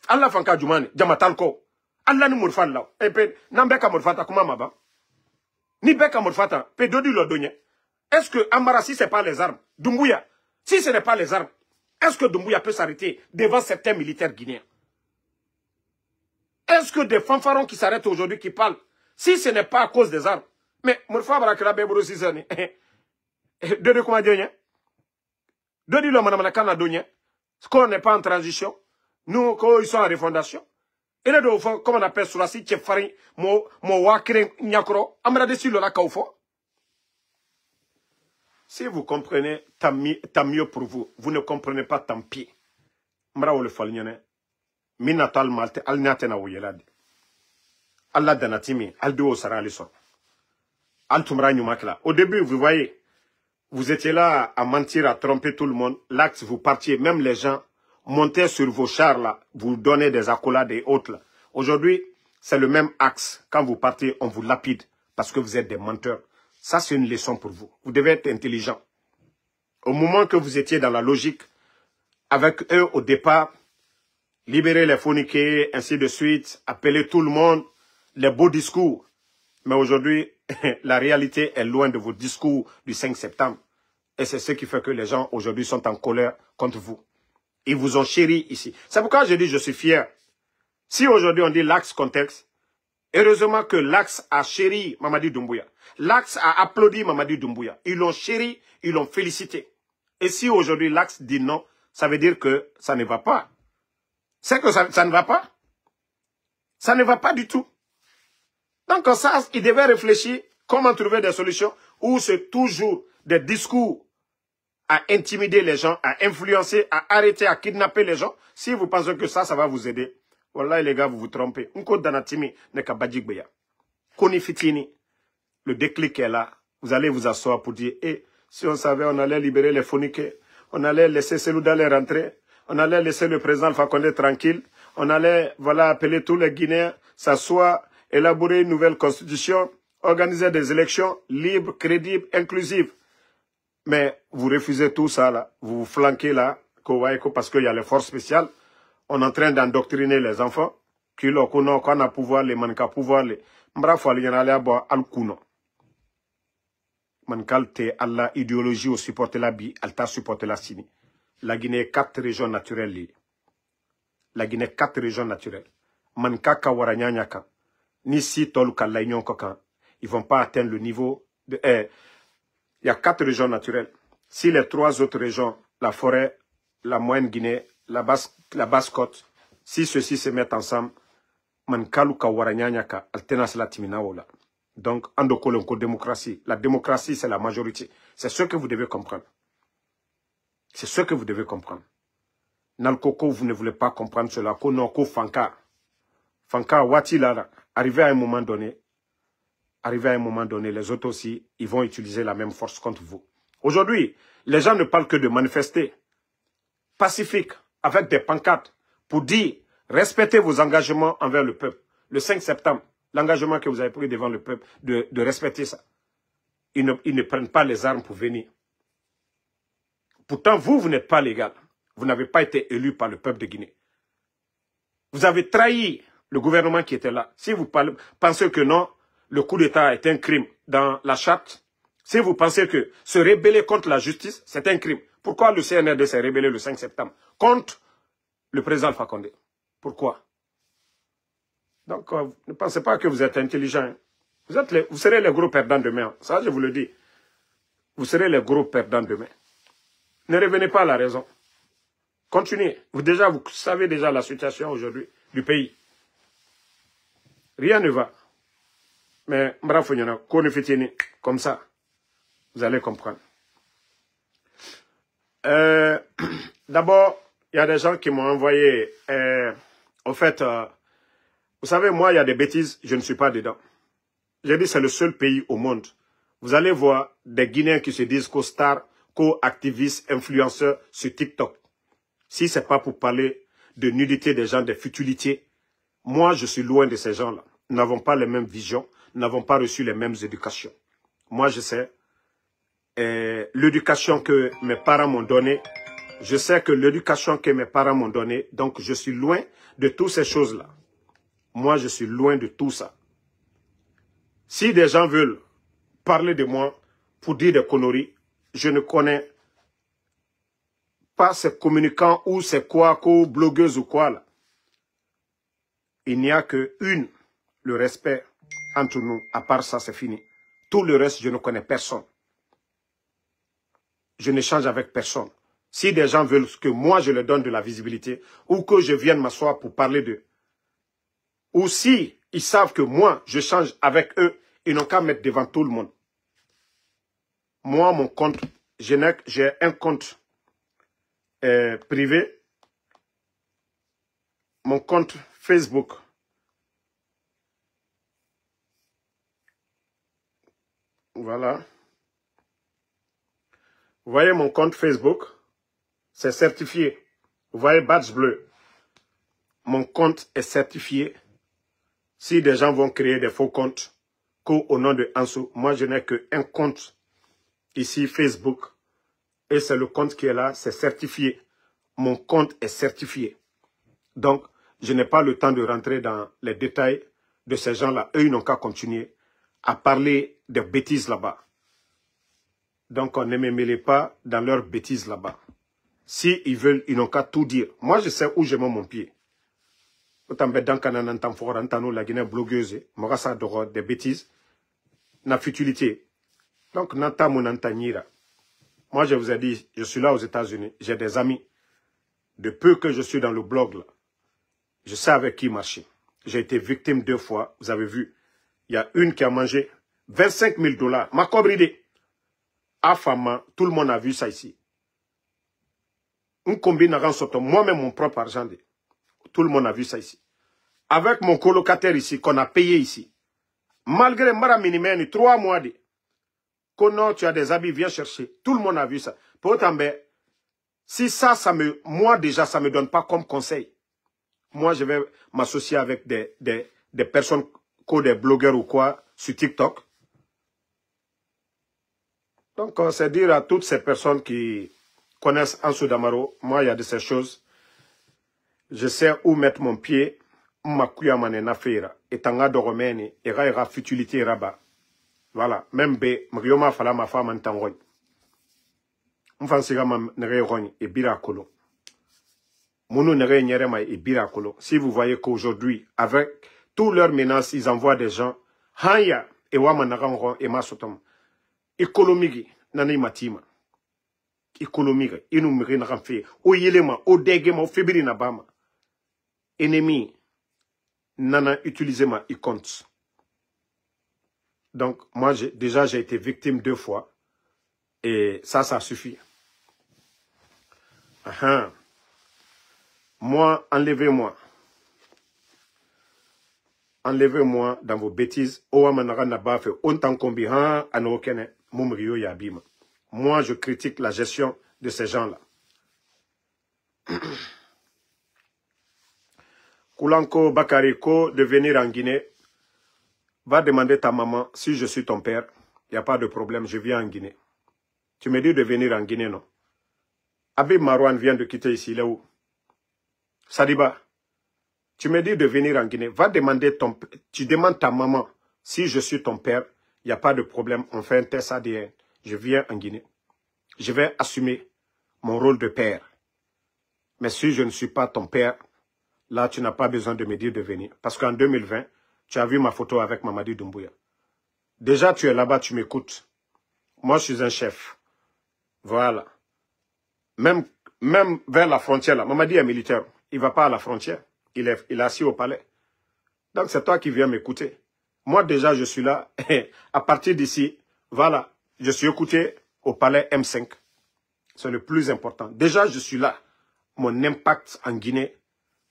Allah fanka jumani jamatal ko. Allah ni murfan law. Pe nambeka murfata kuma maba. Ni beka murfata pe dodi lo donye. Est-ce que Amara si c'est pas les armes, Doumbouya, si ce n'est pas les armes, est-ce que Doumbouya peut s'arrêter devant certains militaires guinéens? Est-ce que des fanfarons qui s'arrêtent aujourd'hui qui parlent, si ce n'est pas à cause des armes? Mais Murfa Barakela Bebro Sisani. Dodi comment dire? Dodi lo manamana kana donye. Ce qu'on n'est pas en transition. Nous, quand ils sont en refondation. Et là, comme on appelle sur la site, Tchefari, mo wakren nyakro, amra dessus le la kaufo. Si vous comprenez, tant mieux pour vous. Vous ne comprenez pas, tant pis. Mra ou le falnyane. Minatal malte, al natena wuyelad. Allah danatimi, al duo sara liso. Al tumra nyumakla. Au début, vous voyez, vous étiez là à mentir, à tromper tout le monde. L'axe, vous partiez, même les gens montaient sur vos chars là, vous donnez des accolades et autres là. Aujourd'hui, c'est le même axe. Quand vous partez, on vous lapide parce que vous êtes des menteurs. Ça, c'est une leçon pour vous. Vous devez être intelligent. Au moment que vous étiez dans la logique, avec eux au départ, libérer les phoniqués, ainsi de suite, appeler tout le monde, les beaux discours. Mais aujourd'hui, la réalité est loin de vos discours du 5 septembre. Et c'est ce qui fait que les gens aujourd'hui sont en colère contre vous. Ils vous ont chéri ici. C'est pourquoi je dis je suis fier. Si aujourd'hui on dit l'axe contexte, heureusement que l'axe a chéri Mamadi Doumbouya. L'axe a applaudi Mamadi Doumbouya. Ils l'ont chéri, ils l'ont félicité. Et si aujourd'hui l'axe dit non, ça veut dire que ça ne va pas. C'est que ça ne va pas. Ça ne va pas du tout. Donc ça, il devait réfléchir comment trouver des solutions où c'est toujours des discours à intimider les gens, à influencer, à arrêter, à kidnapper les gens. Si vous pensez que ça va vous aider, voilà les gars, vous vous trompez. Nko Danatimi ne ka Badjigbeya. Koni Fitini, le déclic est là. Vous allez vous asseoir pour dire, si on savait, on allait libérer les phoniqués, on allait laisser Selouda les rentrer, on allait laisser le président Alpha Condé tranquille, on allait, voilà, appeler tous les Guinéens, s'asseoir, élaborer une nouvelle constitution, organiser des élections libres, crédibles, inclusives. Mais vous refusez tout ça, là. Vous vous flanquez là, parce qu'il y a les forces spéciales. On est en train d'endoctriner les enfants. Qu'on a pouvoir, les manka pouvoir, les. M'brafo, il y en a là, al kuno. Mankal te alla idéologie au supporter la bi, alta supporter la sini. La Guinée, 4 régions naturelles. La Guinée, 4 régions naturelles. Manka kawaranyanyaka. Ni si tolu kalaignon kokan. Ils vont pas atteindre le niveau de. Il y a 4 régions naturelles. Si les 3 autres régions, la forêt, la moyenne Guinée, la basse côte, si ceux-ci se mettent ensemble, mankaluka waranyanyaka altenas la timinaola. Donc, andokolonko démocratie. La démocratie, c'est la majorité. C'est ce que vous devez comprendre. C'est ce que vous devez comprendre. Nalkoko, vous ne voulez pas comprendre cela. Konoko Fanka. Fanka, Wati là, arrivé à un moment donné, les autres aussi, ils vont utiliser la même force contre vous. Aujourd'hui, les gens ne parlent que de manifester pacifique, avec des pancartes, pour dire, respectez vos engagements envers le peuple. Le 5 septembre, l'engagement que vous avez pris devant le peuple, de respecter ça. Ils ne prennent pas les armes pour venir. Pourtant, vous n'êtes pas légal. Vous n'avez pas été élu par le peuple de Guinée. Vous avez trahi le gouvernement qui était là. Si vous pensez que non, le coup d'État est un crime dans la charte. Si vous pensez que se rebeller contre la justice, c'est un crime. Pourquoi le CNRD s'est rébellé le 5 septembre contre le président Alpha Condé? Pourquoi? Donc, ne pensez pas que vous êtes intelligent. Vous serez les gros perdants demain. Ça, je vous le dis. Vous serez les gros perdants demain. Ne revenez pas à la raison. Continuez. Vous savez déjà la situation aujourd'hui du pays. Rien ne va. Mais, comme ça, vous allez comprendre. D'abord, il y a des gens qui m'ont envoyé, au fait, vous savez, moi, il y a des bêtises, je ne suis pas dedans. J'ai dit, c'est le seul pays au monde. Vous allez voir des Guinéens qui se disent co-stars, co-activistes, influenceurs sur TikTok. Si ce n'est pas pour parler de nudité des gens, des futilités, moi, je suis loin de ces gens-là. Nous n'avons pas les mêmes visions, nous n'avons pas reçu les mêmes éducations. Moi, je sais, l'éducation que mes parents m'ont donnée, je sais que l'éducation que mes parents m'ont donnée, donc je suis loin de toutes ces choses-là. Moi, je suis loin de tout ça. Si des gens veulent parler de moi pour dire des conneries, je ne connais pas ces communicants ou ces quoi, blogueuses ou quoi là. Il n'y a que le respect entre nous. À part ça, c'est fini. Tout le reste, je ne connais personne. Je n'échange avec personne. Si des gens veulent que moi, je leur donne de la visibilité ou que je vienne m'asseoir pour parler d'eux, ou si ils savent que moi, je change avec eux, ils n'ont qu'à mettre devant tout le monde. Moi, mon compte, j'ai un compte privé, mon compte Facebook. Voilà. Vous voyez mon compte Facebook, c'est certifié. Vous voyez badge bleu. Mon compte est certifié. Si des gens vont créer des faux comptes, au nom de Ansou, moi je n'ai qu'un compte ici Facebook. Et c'est le compte qui est là, c'est certifié. Mon compte est certifié. Donc, je n'ai pas le temps de rentrer dans les détails de ces gens-là. Eux, ils n'ont qu'à continuer à parler de bêtises là-bas. Donc, on ne me mêlez pas dans leurs bêtises là-bas. Si ils veulent, ils n'ont qu'à tout dire. Moi, je sais où je mets mon pied. Autant que dans Canada, tant fort, tant la Guinée blogueuse, moi, ça des bêtises, na futilité. Donc, nanta mon antanira. Moi, je vous ai dit, je suis là aux États-Unis. J'ai des amis. De peu que je suis dans le blog, là, je sais avec qui marcher. J'ai été victime 2 fois. Vous avez vu. Il y a une qui a mangé 25 000 $. Ma cobridée. Afama, tout le monde a vu ça ici. On combine moi-même mon propre argent. Tout le monde a vu ça ici. Avec mon colocataire ici, qu'on a payé ici. Malgré Mara Minimène, 3 mois de. Kono, tu as des habits, viens chercher. Tout le monde a vu ça. Pour autant, si ça, moi déjà, ça me donne pas comme conseil. Moi, je vais m'associer avec des personnes, des blogueurs ou quoi, sur TikTok. Donc, c'est dire à toutes ces personnes qui connaissent Ansou Damaro, moi, il y a de ces choses. Je sais où mettre mon pied, m'accouille à mon affaire. Et tanga de romaine, et ra futilité rabat. Voilà. Même be, m'rioma fala ma femme en tangoy. M'fansiga ma nere rogne et birakolo. Mounou nere nyerema et birakolo. Si vous voyez qu'aujourd'hui, avec toutes leurs menaces, ils envoient des gens, hanya, et wamanarangon et masotom. Économique, nani matima. Économique, inumri n'ramfe. O yelema, o degema, o febri nabama. Ennemi, nana utilisema, il compte. Donc, moi, déjà, j'ai été victime 2 fois. Et ça suffit. Moi, enlevez-moi. Enlevez-moi dans vos bêtises. Moi, je critique la gestion de ces gens-là. Koulanko Bakariko de venir en Guinée. Va demander ta maman si je suis ton père. Il n'y a pas de problème, je viens en Guinée. Tu me dis de venir en Guinée, non? Habib Marouane vient de quitter ici, là où? Sadiba, tu me dis de venir en Guinée. Va demander tu demandes ta maman si je suis ton père. Il n'y a pas de problème, on fait un test ADN. Je viens en Guinée. Je vais assumer mon rôle de père. Mais si je ne suis pas ton père, là, tu n'as pas besoin de me dire de venir. Parce qu'en 2020, tu as vu ma photo avec Mamadi Doumbouya. Déjà, tu es là-bas, tu m'écoutes. Moi, je suis un chef. Voilà. Même vers la frontière, là, Mamadi est militaire. Il ne va pas à la frontière. Il est assis au palais. Donc, c'est toi qui viens m'écouter. Moi, déjà, je suis là. À partir d'ici, voilà, je suis écouté au palais M5. C'est le plus important. Déjà, je suis là. Mon impact en Guinée,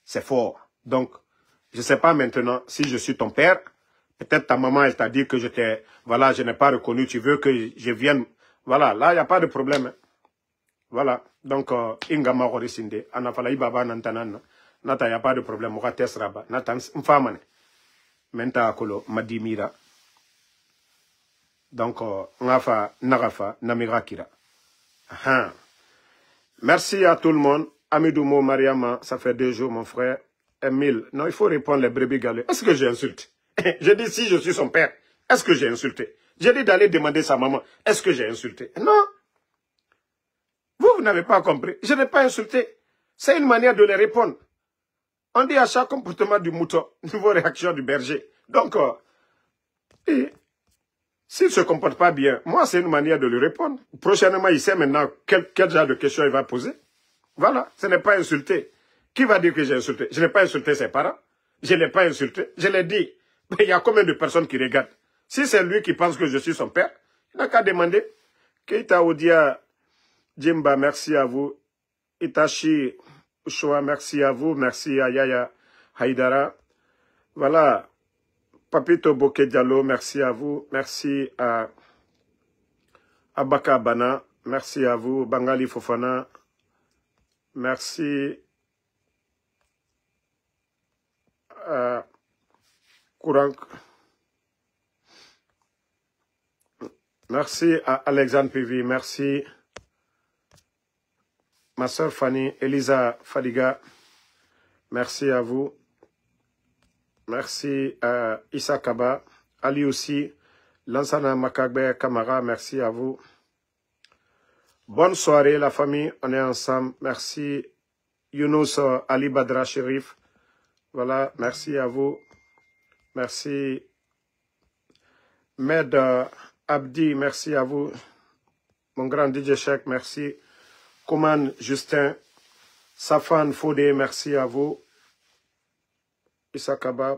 c'est fort. Donc, je ne sais pas maintenant si je suis ton père. Peut-être ta maman, elle t'a dit que voilà, je n'ai pas reconnu. Tu veux que je vienne. Voilà, là, il n'y a pas de problème. Voilà. Donc, Ingama Horisinde, Anafala Ibaba Nantanan, Nata, il n'y a pas de problème. Mora Tesraba, Natan, Mfamane. Menta Akolo, Madimira. Donc, Ngafa, Narafa, Namirakira. Merci à tout le monde. Amidoumo, Mariama, ça fait 2 jours, mon frère. Emile, non, il faut répondre les brebis galeux. Est-ce que j'ai insulté? J'ai dit si je suis son père, est-ce que j'ai insulté? J'ai dit d'aller demander sa maman, est-ce que j'ai insulté? Non. Vous n'avez pas compris. Je n'ai pas insulté. C'est une manière de les répondre. On dit à chaque comportement du mouton, nouveau réaction du berger. Donc, s'il ne se comporte pas bien, moi, c'est une manière de lui répondre. Prochainement, il sait maintenant quel genre de questions il va poser. Voilà, ce n'est pas insulté. Qui va dire que j'ai insulté? Je n'ai pas insulté ses parents. Je ne l'ai pas insulté. Je l'ai dit. Mais il y a combien de personnes qui regardent? Si c'est lui qui pense que je suis son père, il n'a qu'à demander. Keita Odia Djimba, merci à vous. Itachi Ushua, merci à vous. Merci à Yaya Haidara. Voilà. Papito Boke Diallo, merci à vous. Merci à Abaka Bana. Merci à vous. Bangali Fofana. Merci à Kourank. Merci à Alexandre Pivi. Merci. Ma soeur Fanny, Elisa Fadiga. Merci à vous. Merci à Issa Kaba. Ali aussi. Lansana Makagbe Kamara, merci à vous. Bonne soirée, la famille. On est ensemble. Merci, Younous Ali Badra Sherif. Voilà, merci à vous. Merci, Med Abdi, merci à vous. Mon grand DJ Cheikh, merci. Kouman Justin, Safan Fodé, merci à vous. Issa Kaba.